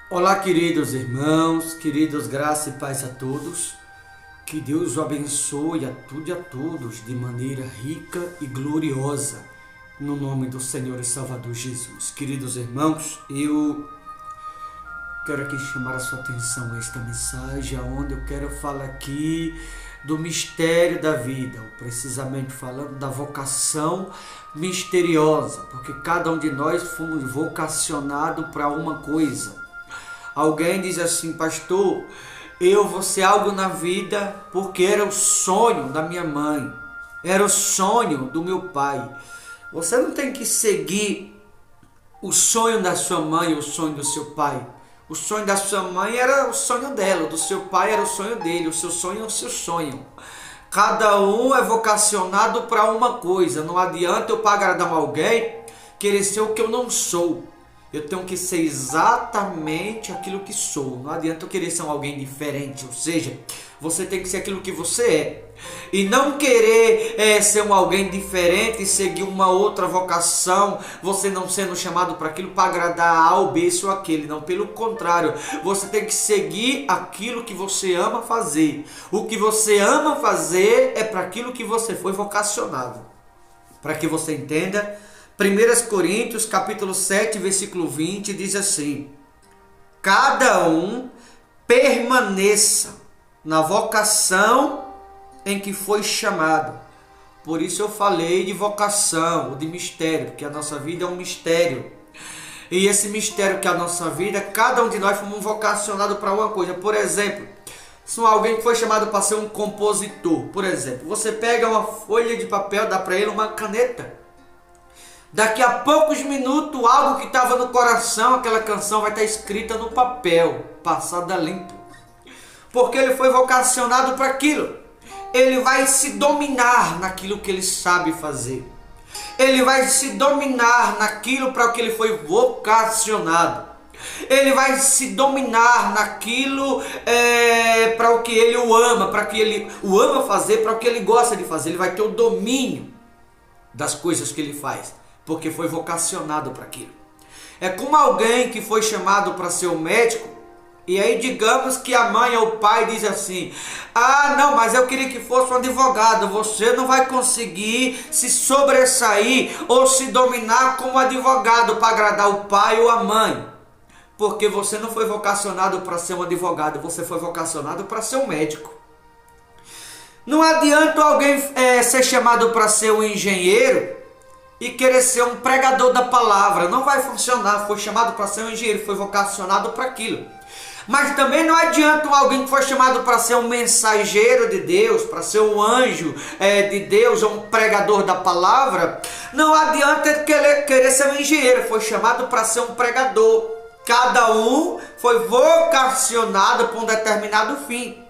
Olá, queridos irmãos, queridos, graça e paz a todos. Que Deus o abençoe a tudo e a todos de maneira rica e gloriosa, no nome do Senhor e Salvador Jesus. Queridos irmãos, eu quero aqui chamar a sua atenção a esta mensagem, onde eu quero falar aqui do mistério da vida, ou precisamente falando da vocação misteriosa, porque cada um de nós fomos vocacionados para uma coisa. Alguém diz assim: pastor, eu vou ser algo na vida porque era o sonho da minha mãe, era o sonho do meu pai. Você não tem que seguir o sonho da sua mãe ou o sonho do seu pai. O sonho da sua mãe era o sonho dela, o do seu pai era o sonho dele, o seu sonho é o seu sonho. Cada um é vocacionado para uma coisa. Não adianta eu, para agradar alguém, querer ser o que eu não sou. Eu tenho que ser exatamente aquilo que sou. Não adianta eu querer ser alguém diferente. Ou seja, você tem que ser aquilo que você é. E não querer ser alguém diferente e seguir uma outra vocação. Você não sendo chamado para aquilo para agradar A ou B ou aquele. Não, pelo contrário. Você tem que seguir aquilo que você ama fazer. O que você ama fazer é para aquilo que você foi vocacionado. Para que você entenda, 1 Coríntios capítulo 7, versículo 20, diz assim: cada um permaneça na vocação em que foi chamado. Por isso eu falei de vocação, ou de mistério, porque a nossa vida é um mistério. E esse mistério que é a nossa vida, cada um de nós fomos vocacionados para uma coisa. Por exemplo, se alguém que foi chamado para ser um compositor, por exemplo, você pega uma folha de papel, dá para ele uma caneta. Daqui a poucos minutos, algo que estava no coração, aquela canção vai estar escrita no papel, passada limpo. Porque ele foi vocacionado para aquilo. Ele vai se dominar naquilo que ele sabe fazer. Ele vai se dominar naquilo para o que ele foi vocacionado. Ele vai se dominar naquilo para o que ele o ama, para que ele o ama fazer, para o que ele gosta de fazer. Ele vai ter o domínio das coisas que ele faz, porque foi vocacionado para aquilo. É como alguém que foi chamado para ser um médico, e aí digamos que a mãe ou o pai diz assim: ah, não, mas eu queria que fosse um advogado. Você não vai conseguir se sobressair ou se dominar como advogado para agradar o pai ou a mãe, porque você não foi vocacionado para ser um advogado, você foi vocacionado para ser um médico. Não adianta alguém ser chamado para ser um engenheiro e querer ser um pregador da palavra. Não vai funcionar. Foi chamado para ser um engenheiro, foi vocacionado para aquilo. Mas também não adianta alguém que foi chamado para ser um mensageiro de Deus, para ser um anjo de Deus, ou um pregador da palavra. Não adianta ele querer ser um engenheiro, foi chamado para ser um pregador. Cada um foi vocacionado para um determinado fim.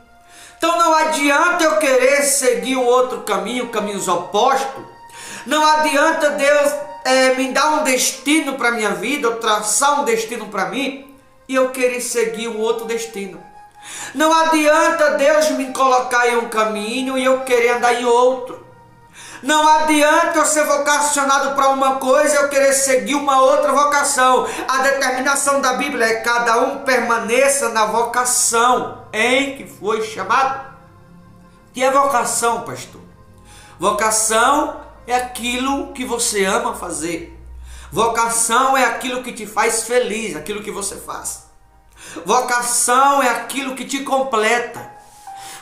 Então não adianta eu querer seguir um outro caminho, caminhos opostos. Não adianta Deus me dar um destino para a minha vida, ou traçar um destino para mim, e eu querer seguir um outro destino. Não adianta Deus me colocar em um caminho e eu querer andar em outro. Não adianta eu ser vocacionado para uma coisa e eu querer seguir uma outra vocação. A determinação da Bíblia é: cada um permaneça na vocação em que foi chamado. O que é vocação, pastor? Vocação é aquilo que você ama fazer. Vocação é aquilo que te faz feliz, aquilo que você faz. Vocação é aquilo que te completa.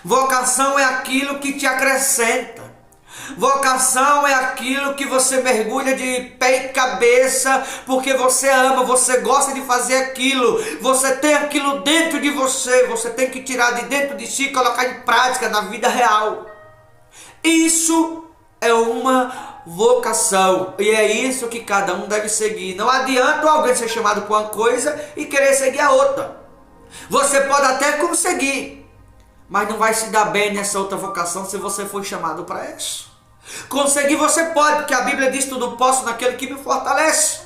Vocação é aquilo que te acrescenta. Vocação é aquilo que você mergulha de pé e cabeça, porque você ama, você gosta de fazer aquilo, você tem aquilo dentro de você, você tem que tirar de dentro de si e colocar em prática na vida real. Isso é uma vocação, e é isso que cada um deve seguir. Não adianta alguém ser chamado por uma coisa e querer seguir a outra. Você pode até conseguir, mas não vai se dar bem nessa outra vocação se você foi chamado para isso. Conseguir você pode, porque a Bíblia diz: tudo posso naquele que me fortalece.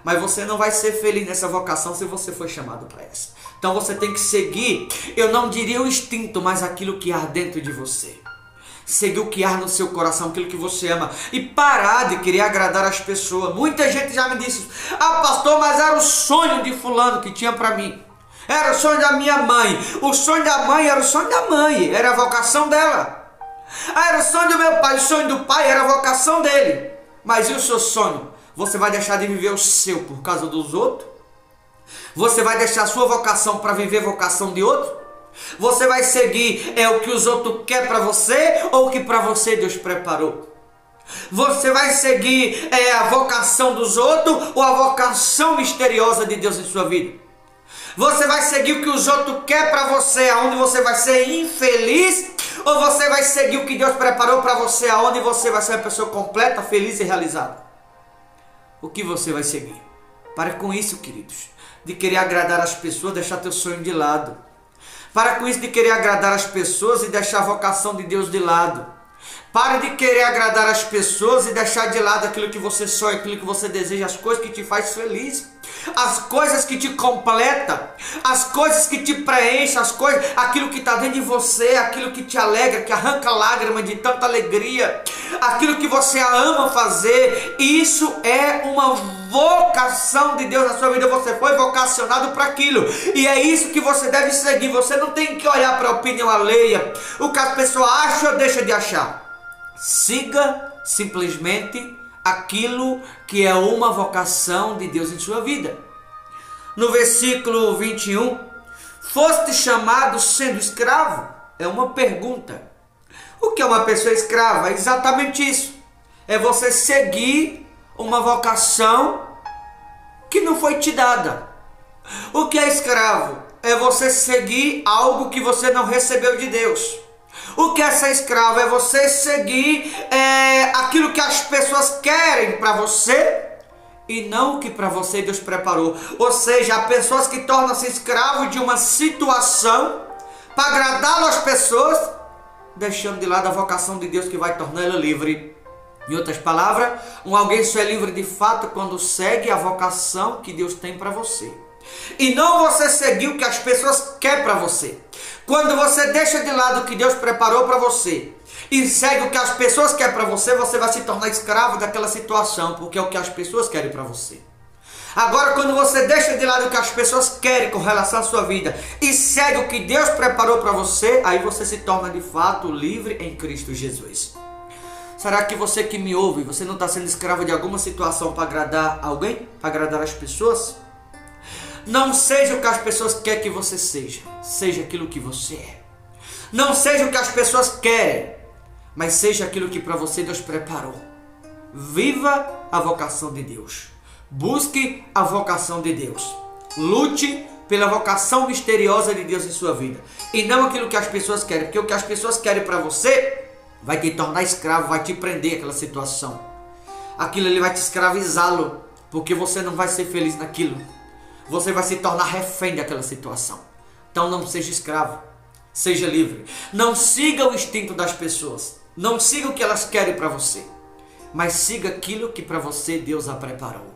Mas você não vai ser feliz nessa vocação se você foi chamado para essa. Então você tem que seguir, eu não diria o instinto, mas aquilo que há dentro de você. Seguir o que há no seu coração, aquilo que você ama, e parar de querer agradar as pessoas. Muita gente já me disse: ah, pastor, mas era o sonho de fulano que tinha para mim. Era o sonho da minha mãe. O sonho da mãe era o sonho da mãe, era a vocação dela. Era o sonho do meu pai, o sonho do pai era a vocação dele. Mas e o seu sonho? Você vai deixar de viver o seu por causa dos outros? Você vai deixar a sua vocação para viver a vocação de outro? Você vai seguir o que os outros querem para você ou o que para você Deus preparou? Você vai seguir a vocação dos outros ou a vocação misteriosa de Deus em sua vida? Você vai seguir o que os outros querem para você, aonde você vai ser infeliz? Ou você vai seguir o que Deus preparou para você, aonde você vai ser uma pessoa completa, feliz e realizada? O que você vai seguir? Para com isso, queridos, de querer agradar as pessoas, deixar teu sonho de lado. Para com isso de querer agradar as pessoas e deixar a vocação de Deus de lado. Pare de querer agradar as pessoas e deixar de lado aquilo que você sonha, aquilo que você deseja, as coisas que te faz feliz, as coisas que te completam, as coisas que te preenchem, aquilo que está dentro de você, aquilo que te alegra, que arranca lágrimas de tanta alegria, aquilo que você ama fazer. Isso é uma vocação de Deus na sua vida. Você foi vocacionado para aquilo e é isso que você deve seguir. Você não tem que olhar para a opinião alheia, o que as pessoas acham ou deixam de achar. Siga simplesmente aquilo que é uma vocação de Deus em sua vida. No versículo 21, foste chamado sendo escravo? É uma pergunta. O que é uma pessoa escrava? É exatamente isso. É você seguir uma vocação que não foi te dada. O que é escravo? É você seguir algo que você não recebeu de Deus. O que é ser escravo? É você seguir aquilo que as pessoas querem para você e não o que para você Deus preparou. Ou seja, há pessoas que tornam-se escravos de uma situação para agradar as pessoas, deixando de lado a vocação de Deus que vai tornar ela livre. Em outras palavras, alguém só é livre de fato quando segue a vocação que Deus tem para você. E não você seguir o que as pessoas querem para você. Quando você deixa de lado o que Deus preparou para você e segue o que as pessoas querem para você, você vai se tornar escravo daquela situação, porque é o que as pessoas querem para você. Agora, quando você deixa de lado o que as pessoas querem com relação à sua vida e segue o que Deus preparou para você, aí você se torna de fato livre em Cristo Jesus. Será que você que me ouve, você não está sendo escravo de alguma situação para agradar alguém? Para agradar as pessoas? Não seja o que as pessoas querem que você seja. Seja aquilo que você é. Não seja o que as pessoas querem, mas seja aquilo que para você Deus preparou. Viva a vocação de Deus. Busque a vocação de Deus. Lute pela vocação misteriosa de Deus em sua vida. E não aquilo que as pessoas querem. Porque o que as pessoas querem para você vai te tornar escravo, vai te prender àquela situação. Aquilo ali vai te escravizá-lo, porque você não vai ser feliz naquilo. Você vai se tornar refém daquela situação. Então não seja escravo, seja livre. Não siga o instinto das pessoas. Não siga o que elas querem para você. Mas siga aquilo que para você Deus a preparou.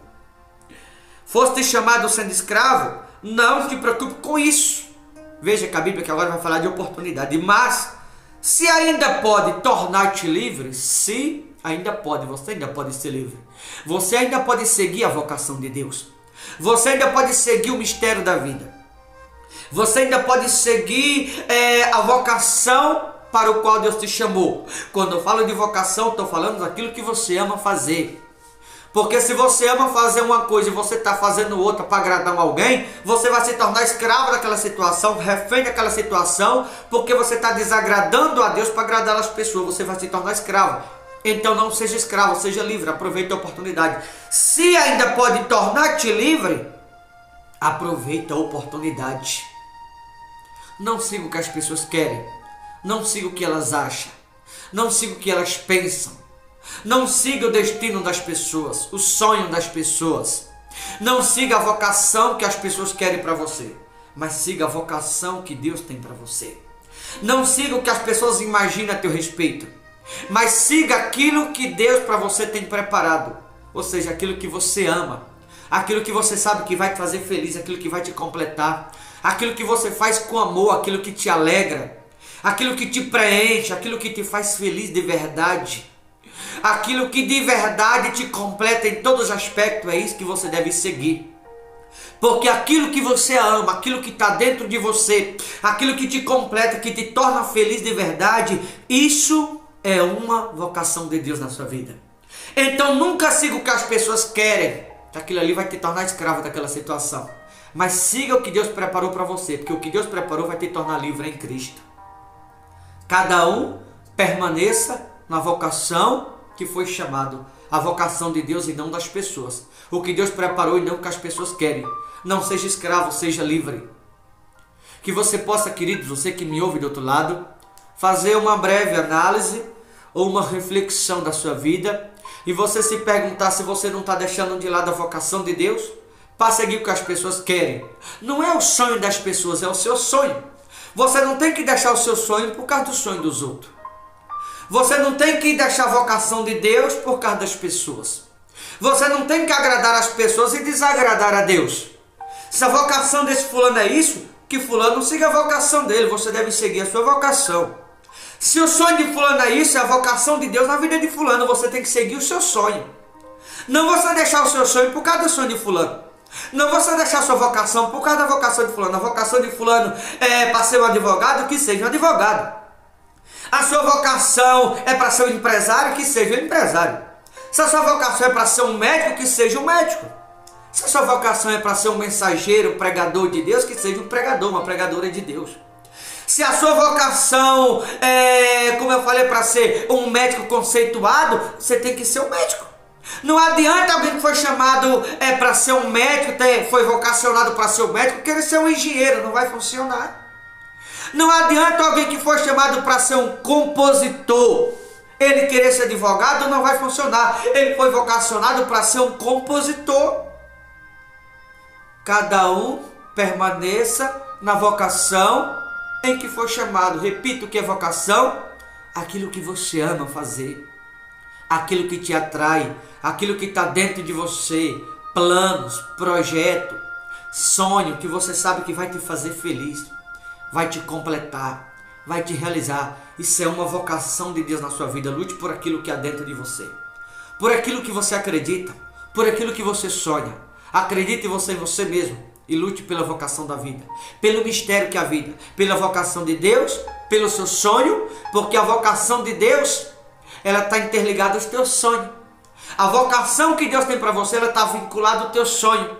Foste chamado sendo escravo? Não te preocupe com isso. Veja que a Bíblia que agora vai falar de oportunidade. Mas, se ainda pode tornar-te livre, se ainda pode, você ainda pode ser livre. Você ainda pode seguir a vocação de Deus. Você ainda pode seguir o mistério da vida. Você ainda pode seguir a vocação para o qual Deus te chamou. Quando eu falo de vocação, estou falando daquilo que você ama fazer. Porque se você ama fazer uma coisa e você está fazendo outra para agradar alguém, você vai se tornar escravo daquela situação, refém daquela situação, porque você está desagradando a Deus para agradar as pessoas. Você vai se tornar escravo. Então não seja escravo, seja livre, aproveite a oportunidade. Se ainda pode tornar-te livre, aproveite a oportunidade. Não siga o que as pessoas querem, não siga o que elas acham, não siga o que elas pensam, não siga o destino das pessoas, o sonho das pessoas, não siga a vocação que as pessoas querem para você, mas siga a vocação que Deus tem para você. Não siga o que as pessoas imaginam a teu respeito, mas siga aquilo que Deus para você tem preparado. Ou seja, aquilo que você ama, aquilo que você sabe que vai te fazer feliz, aquilo que vai te completar, aquilo que você faz com amor, aquilo que te alegra, aquilo que te preenche, aquilo que te faz feliz de verdade, aquilo que de verdade te completa em todos os aspectos. É isso que você deve seguir. Porque aquilo que você ama, aquilo que está dentro de você, aquilo que te completa, que te torna feliz de verdade, isso é uma vocação de Deus na sua vida. Então nunca siga o que as pessoas querem, que aquilo ali vai te tornar escravo daquela situação. Mas siga o que Deus preparou para você, porque o que Deus preparou vai te tornar livre em Cristo. Cada um permaneça na vocação que foi chamado, a vocação de Deus e não das pessoas. O que Deus preparou e não o que as pessoas querem. Não seja escravo, seja livre. Que você possa, queridos, você que me ouve do outro lado, fazer uma breve análise ou uma reflexão da sua vida e você se perguntar se você não está deixando de lado a vocação de Deus para seguir o que as pessoas querem. Não é o sonho das pessoas, é o seu sonho. Você não tem que deixar o seu sonho por causa do sonho dos outros. Você não tem que deixar a vocação de Deus por causa das pessoas. Você não tem que agradar as pessoas e desagradar a Deus. Se a vocação desse fulano é isso, que fulano siga a vocação dele, você deve seguir a sua vocação. Se o sonho de fulano é isso, é a vocação de Deus na vida de fulano, você tem que seguir o seu sonho. Não você deixar o seu sonho por causa do sonho de fulano. Não você deixar a sua vocação por causa da vocação de fulano. A vocação de fulano é para ser um advogado, que seja um advogado. A sua vocação é para ser um empresário, que seja um empresário. Se a sua vocação é para ser um médico, que seja um médico. Se a sua vocação é para ser um mensageiro, um pregador de Deus, que seja um pregador, uma pregadora de Deus. Se a sua vocação é, como eu falei, para ser um médico conceituado, você tem que ser um médico. Não adianta alguém que foi chamado para ser um médico, foi vocacionado para ser um médico, querer ser um engenheiro, não vai funcionar. Não adianta alguém que foi chamado para ser um compositor, ele querer ser advogado, não vai funcionar. Ele foi vocacionado para ser um compositor. Cada um permaneça na vocação em que foi chamado. Repito, o que é vocação? Aquilo que você ama fazer, aquilo que te atrai, aquilo que está dentro de você, planos, projeto, sonho que você sabe que vai te fazer feliz, vai te completar, vai te realizar. Isso é uma vocação de Deus na sua vida. Lute por aquilo que há dentro de você, por aquilo que você acredita, por aquilo que você sonha. Acredite em você mesmo e lute pela vocação da vida, pelo mistério que é a vida, pela vocação de Deus, pelo seu sonho, porque a vocação de Deus, ela está interligada aos teus sonhos. A vocação que Deus tem para você, ela está vinculada ao teu sonho.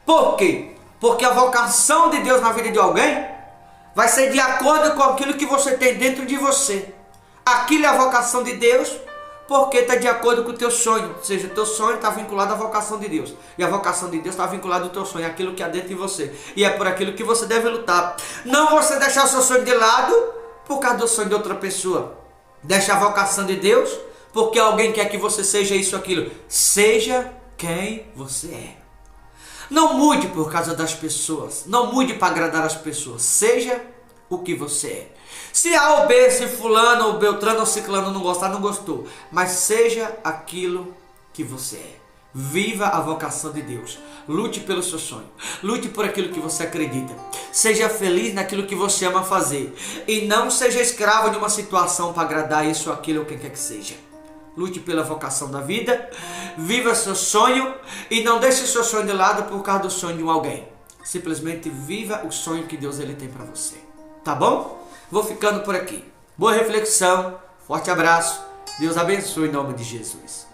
Por quê? Porque a vocação de Deus na vida de alguém vai ser de acordo com aquilo que você tem dentro de você. Aquilo é a vocação de Deus, porque está de acordo com o teu sonho. Ou seja, o teu sonho está vinculado à vocação de Deus. E a vocação de Deus está vinculada ao teu sonho, aquilo que há dentro de você. E é por aquilo que você deve lutar. Não você deixar o seu sonho de lado por causa do sonho de outra pessoa. Deixa a vocação de Deus porque alguém quer que você seja isso ou aquilo. Seja quem você é. Não mude por causa das pessoas. Não mude para agradar as pessoas. Seja o que você é. Se A ou B, se fulano ou beltrano ou ciclano não gostar, não gostou. Mas seja aquilo que você é. Viva a vocação de Deus. Lute pelo seu sonho. Lute por aquilo que você acredita. Seja feliz naquilo que você ama fazer. E não seja escravo de uma situação para agradar isso ou aquilo ou quem quer que seja. Lute pela vocação da vida. Viva seu sonho. E não deixe seu sonho de lado por causa do sonho de alguém. Simplesmente viva o sonho que Deus ele tem para você. Tá bom? Vou ficando por aqui. Boa reflexão. Forte abraço. Deus abençoe em nome de Jesus.